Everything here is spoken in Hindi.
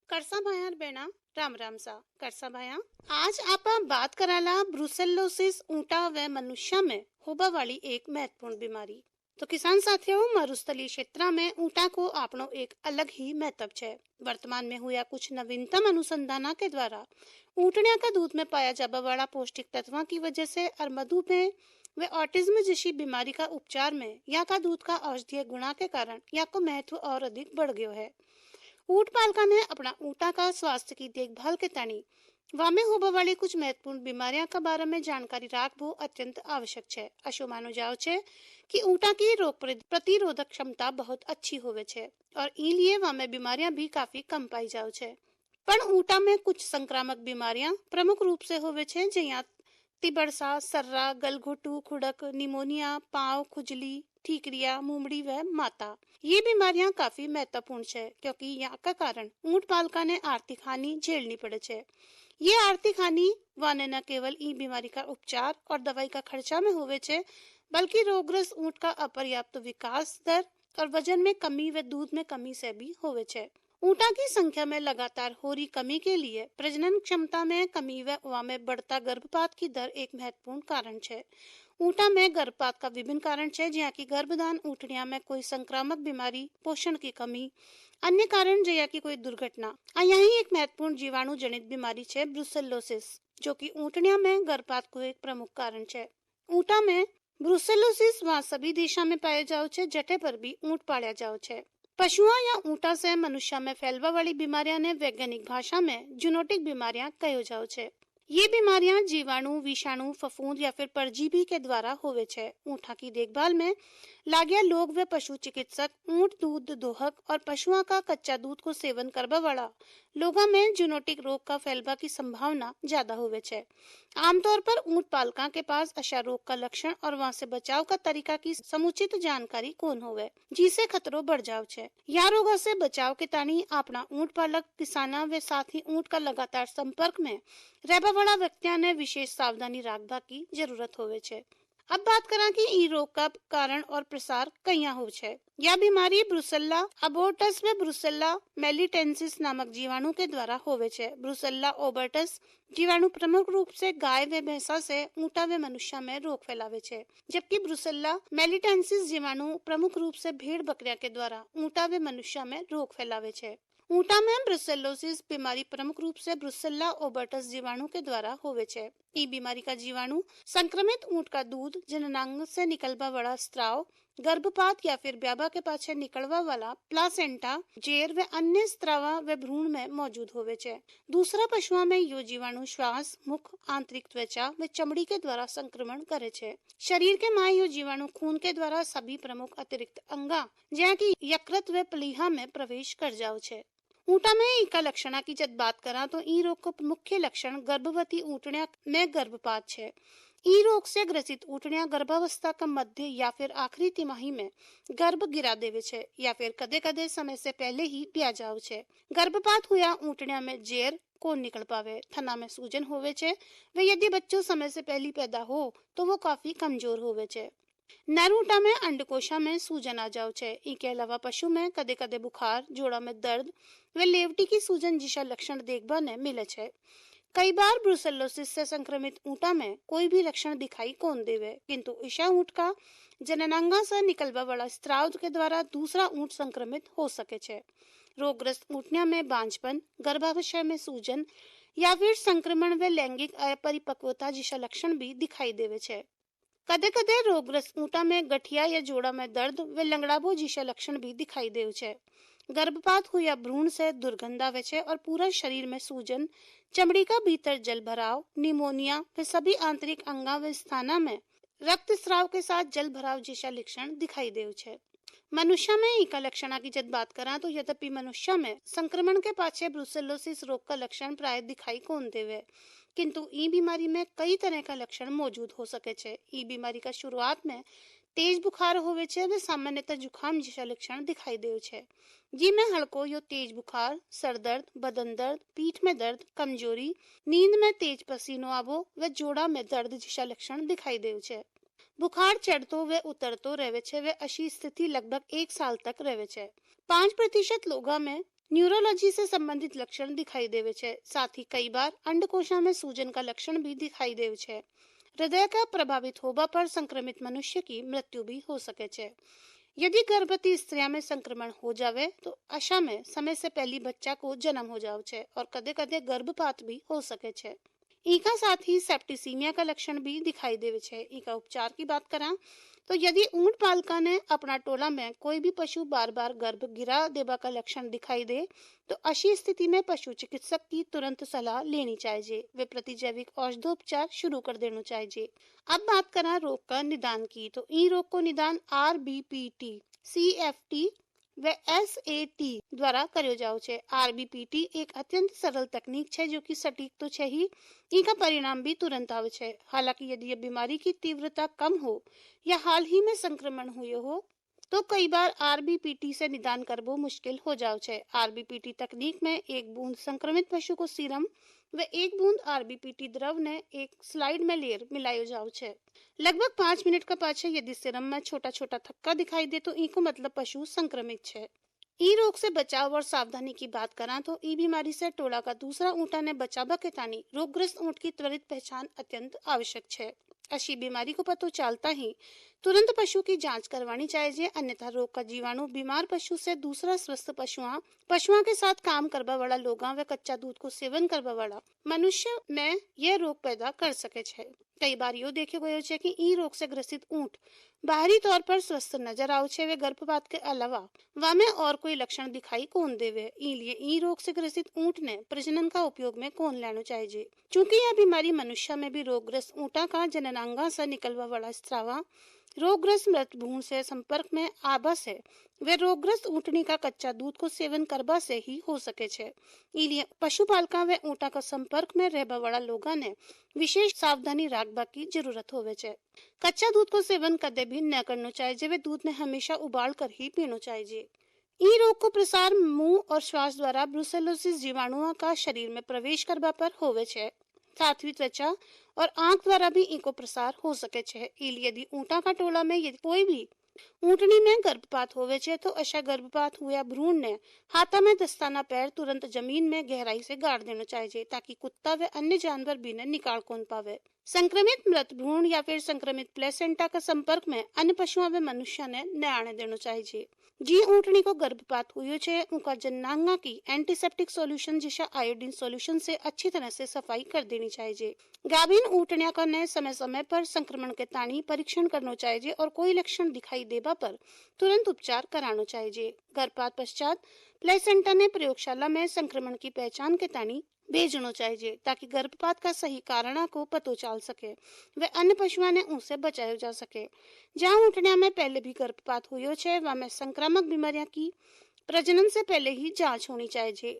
करसा भाया बेना राम राम सा करसा भाया। आज आप बात कराला ब्रुसेलोसिस ऊंटा व मनुष्य में होबा वाली एक महत्वपूर्ण बीमारी। तो किसान साथियों, मरुस्थलीय क्षेत्र में ऊंटा को आपनो एक अलग ही महत्व है। वर्तमान में हुआ कुछ नवीनतम अनुसंधान के द्वारा ऊंटनिया का दूध में पाया जाने वाला पौष्टिक तत्वों की वजह से और मधुमेह व ऑटिज्म जैसी बीमारी का उपचार में यहाँ का दूध का औषधीय गुणा के कारण यहाँ को महत्व और अधिक बढ़ गयो है। ऊंट पालका ने अपना ऊंटा का स्वास्थ्य की देखभाल के तानी वामे होबा वाली कुछ महत्वपूर्ण बीमारियां के बारे में जानकारी राखबो अत्यंत आवश्यक है। अशो मानो जाओ छे कि ऊंटा की रोग प्रतिरोधक क्षमता बहुत अच्छी होवे छे और इलिए वामे बीमारियां भी काफी कम पाई जाओ छे। पण ऊंटा में कुछ संक्रामक बीमारियां प्रमुख रूप से होवे छे, जैसे तिबड़सा, सर्रा, गलघोटू, खुड़क, निमोनिया, पांव खुजली, ठीकरिया, मुमड़ी व माता। ये बीमारियां काफी महत्वपूर्ण है क्योंकि यहाँ का कारण ऊंट पालका ने आर्थिक हानि झेलनी पड़े छे। ये आर्थिक हानि वाने न केवल ई बीमारी का उपचार और दवाई का खर्चा में होवे छे, बल्कि रोगग्रस्त ऊंट का अपर्याप्त विकास दर और वजन में कमी व दूध में कमी से भी होवे छे। ऊंटा की संख्या में लगातार हो रही कमी के लिए प्रजनन क्षमता में कमी व में बढ़ता गर्भपात की दर एक महत्वपूर्ण कारण है। ऊंटा में गर्भपात का विभिन्न कारण है, जहाँ की गर्भधान, ऊंटनिया में कोई संक्रामक बीमारी, पोषण की कमी, अन्य कारण जया की कोई दुर्घटना। यही एक महत्वपूर्ण जीवाणु जनित बीमारी है ब्रुसेलोसिस, जो कि ऊंटनिया में गर्भपात को एक प्रमुख कारण है। ऊंटा में ब्रुसेलोसिस वहाँ सभी दिशा में पाए जाओ छे जटे पर भी ऊंट पाया जाओ छे। पशुओं या ऊंटा से मनुष्य में फैलवा वाली बीमारियां ने वैज्ञानिक भाषा में जूनोटिक बीमारियां कहो जाओ छे। ये बीमारियां जीवाणु, विषाणु, फफूंद या फिर परजीवी के द्वारा होवे छे। ऊंटा की देखभाल में लाग्या लोग व पशु चिकित्सक ऊंट दूध दोहक और पशुओं का कच्चा दूध को सेवन करवा वाला लोगों में जूनोटिक रोग का फैलवा की संभावना ज्यादा होवे छे। आमतौर पर ऊंट पालका के पास अशा रोग का लक्षण और वहां से बचाव का तरीका की समुचित जानकारी कौन होवे, जिसे खतरो बढ़ जाओ छे। या रोगों से बचाव के तानी अपना ऊंट पालक किसाना व साथ ही ऊंट का लगातार संपर्क में रहबा वाला व्यक्तियों ने विशेष सावधानी राखबा की जरूरत होवे छे। अब बात करा कि ई रोग का कारण और प्रसार कहिया हो छे। यह बीमारी ब्रुसेल्ला अबोर्टस व ब्रुसेल्ला मेलिटेंसिस नामक जीवाणु के द्वारा होवे छे। ब्रुसेल्ला ओबर्टस जीवाणु प्रमुख रूप से गाय व भैंसा से ऊंटा व मनुष्य में रोग फैलावे छे, जबकि ब्रुसेल्ला मेलिटेंसिस जीवाणु प्रमुख रूप से भेड़ बकरिया के द्वारा ऊंटा व मनुष्य में रोग फैलावे छे। ऊंटा में ब्रुसेलोसिस बीमारी प्रमुख रूप से ब्रुसेल्ला ओबर्टस जीवाणु के द्वारा होवे छे। ई बीमारी का जीवाणु संक्रमित ऊंट का दूध, जननांग से निकलवा वाला स्त्राव, गर्भपात या फिर ब्याबा के पाछे निकलवा वाला प्लासेंटा, जेर व अन्य स्त्रावा व भ्रूण में मौजूद होवे छे। दूसरा पशुओं में यो जीवाणु श्वास, मुख, आंतरिक त्वचा व चमड़ी के द्वारा संक्रमण करे छे। शरीर के माय यो जीवाणु खून के द्वारा सभी प्रमुख अतिरिक्त अंगा जैसे कि यकृत व प्लीहा में प्रवेश कर जाओ छे। ऊंटा में इका लक्षणा की जब बात करा तो ई रोग को मुख्य लक्षण गर्भवती ऊंटनिया में गर्भपात छे। ई रोग से ग्रसित ऊंटनिया गर्भावस्था का मध्य या फिर आखिरी तिमाही में गर्भ गिरा देवे छे या फिर कदे कदे समय से पहले ही ब्याह जाओ छे। गर्भपात हुआ ऊंटनिया में जेर को निकल पावे, थना में सूजन होवे छे व यदि बच्चों समय से पहले पैदा हो तो वो काफी कमजोर होवे छे। नर ऊंटा में अंडकोशा में सूजन आ जाओ छे। इनके अलावा पशु में कदे कदे बुखार, जोड़ा में दर्द व लेवटी की सूजन जैसा लक्षण देखबा ने मिले छे। कई बार ब्रुसेलोसिस से संक्रमित ऊंटा में कोई भी लक्षण दिखाई कौन देवे, किंतु ईशा ऊंट का जननांगा से निकलवा वाला स्त्राव के द्वारा दूसरा ऊंट संक्रमित हो सके छे। रोगग्रस्त ऊंटनिया में बांझपन, गर्भाशय में सूजन या फिर संक्रमण व लैंगिक अपरिपक्वता जैसा लक्षण भी दिखाई देवे छे। कदे कदे रोगग्रस्त ऊंटा में गठिया या जोड़ा में दर्द व लंगड़ाबो जैसा लक्षण भी दिखाई देव छे। गर्भपात हुआ भ्रूण से दुर्गंध आवे छे और पूरा शरीर में सूजन, चमड़ी का भीतर जल भराव, निमोनिया व सभी आंतरिक अंगा व स्थाना में रक्तस्राव के साथ जल भराव जैसा लक्षण दिखाई देव छे। मनुष्य में इका लक्षणा की जब बात करा तो यद्यपि मनुष्य में संक्रमण के पाछे ब्रुसेलोसिस रोग का लक्षण प्राय दिखाई कौन देवे, किंतु ई बीमारी में कई तरह का लक्षण मौजूद हो सके छे। ई बीमारी का शुरुआत में तेज बुखार होवे छे व सामान्यतः जुखाम जैसा लक्षण दिखाई देव छे। जी में हल्को यो तेज बुखार, सर दर्द, बदन दर्द, पीठ में दर्द, कमजोरी, नींद में तेज पसीनो आवो व जोड़ा में दर्द जैसा लक्षण दिखाई देव छे। बुखार चढ़तो व उतरतो रहे छे व अशी स्थिति लगभग 1 साल तक रहे छे। 5% लोगों में न्यूरोलॉजी से संबंधित लक्षण दिखाई देवे छे। साथ ही कई बार अंडकोशा में सूजन का लक्षण भी दिखाई देवे छे। हृदय का प्रभावित होबा पर संक्रमित मनुष्य की मृत्यु भी हो सके छे। यदि गर्भवती स्त्रियां में संक्रमण हो जावे तो आशा में समय से पहले बच्चा को जन्म हो जावे छे और कदे कदे गर्भपात भी हो सके छे। इका साथ ही सेप्टिसीमिया का लक्षण भी दिखाई देवे छे। इका उपचार की बात करा तो यदि ऊंट पालका ने अपना टोला में कोई भी पशु बार बार गर्भ गिरा देवा का लक्षण दिखाई दे तो ऐसी स्थिति में पशु चिकित्सक की तुरंत सलाह लेनी चाहिए। वे प्रतिजैविक औषधोपचार शुरू कर देना चाहिए। अब बात करा रोग का निदान की तो ई रोग को निदान RBPT, CFT व SAT द्वारा कर्यो जाओ छे। RBPT एक अत्यंत सरल तकनीक छे जो कि सटीक तो छे ही, इनका परिणाम भी तुरंत आवे छे। हालांकि यदि ये बीमारी की तीव्रता कम हो या हाल ही में संक्रमण हुए हो तो कई बार RBPT से निदान करबो मुश्किल हो जाओ छे। RBPT तकनीक में एक बूंद संक्रमित पशु को सीरम व एक बूंद RBPT द्रव ने एक स्लाइड में लेयर मिलायो जाओ छे। लगभग 5 मिनट का पाछे यदि सीरम में छोटा छोटा थक्का दिखाई दे तो इको मतलब पशु संक्रमित छे। ई रोग से बचाव और सावधानी की बात करा तो ई बीमारी से टोला का दूसरा ऊँटा ने बचावा के तानी रोगग्रस्त ऊँट की त्वरित पहचान अत्यंत आवश्यक छे। ऐसी बीमारी को पतो चलता ही तुरंत पशु की जांच करवानी चाहिए, अन्यथा रोग का जीवाणु बीमार पशु से दूसरा स्वस्थ पशुओं के साथ काम करवा वाला लोगा व कच्चा दूध को सेवन करवा वाला मनुष्य में यह रोग पैदा कर सके छे। कई बार यो देखे गयो छे कि ई रोग से ग्रसित ऊँट बाहरी तौर पर स्वस्थ नजर आवे छे वे गर्भपात के अलावा वामे और कोई लक्षण दिखाई कौन देवे। इसलिए ई रोग से ग्रसित ऊँट ने प्रजनन का उपयोग में कौन लेना चाहिए। चूंकि यह बीमारी मनुष्य में भी रोगग्रस्त ऊँटा का जननांगा से निकलवा वाला स्रावा रोगग्रस्त मृत भ्रूण से संपर्क में आबा से वे रोगग्रस्त ऊँटनी का कच्चा दूध को सेवन करबा से ही हो सके छे। इसलिए पशुपालका व ऊँटा का संपर्क में रहबा वाला लोगा ने विशेष सावधानी रखबा की जरूरत होवे छे। कच्चा दूध को सेवन कदे भी न करना चाहिए वे दूध ने हमेशा उबाल कर ही पीना चाहिए। ई रोग को प्रसार मुंह और श्वास द्वारा ब्रुसेलोसिस जीवाणुओं का शरीर में प्रवेश करबा पर होवे छे। साथ ही त्वचा और आंख द्वारा भी इनको प्रसार हो सके छे। इसलिए यदि ऊँटा का टोला में यदि कोई भी ऊँटनी में गर्भपात होवे छे तो ऐसा गर्भपात हुआ भ्रूण ने हाथा में दस्ताना पैर तुरंत जमीन में गहराई से गाड़ देना चाहिए ताकि कुत्ता व अन्य जानवर भी ने निकाल कौन पावे। संक्रमित मृत भ्रूण या फिर संक्रमित प्लेसेंटा का संपर्क में अन्य पशुओं व मनुष्य ने न आने देना चाहिए। जी ऊँटनी को गर्भपात हुई छे उनका जननांगा की एंटीसेप्टिक सॉल्यूशन जैसा आयोडीन सॉल्यूशन से अच्छी तरह से सफाई कर देनी चाहिए। गाभिन ऊँटनिया का ने समय समय पर संक्रमण के तानी परीक्षण करना चाहिए और कोई लक्षण दिखाई देबा पर तुरंत उपचार कराना चाहिए। गर्भपात पश्चात प्लेसेंटा ने प्रयोगशाला में संक्रमण की पहचान के तानी भेजना चाहिए ताकि गर्भपात का सही कारण को पतो चल सके व अन्य पशुओं ने उनसे बचाया जा सके। जहाँ ऊँटनिया में पहले भी गर्भपात हुई छे वहाँ में संक्रामक बीमारियां की प्रजनन से पहले ही जांच होनी चाहिए।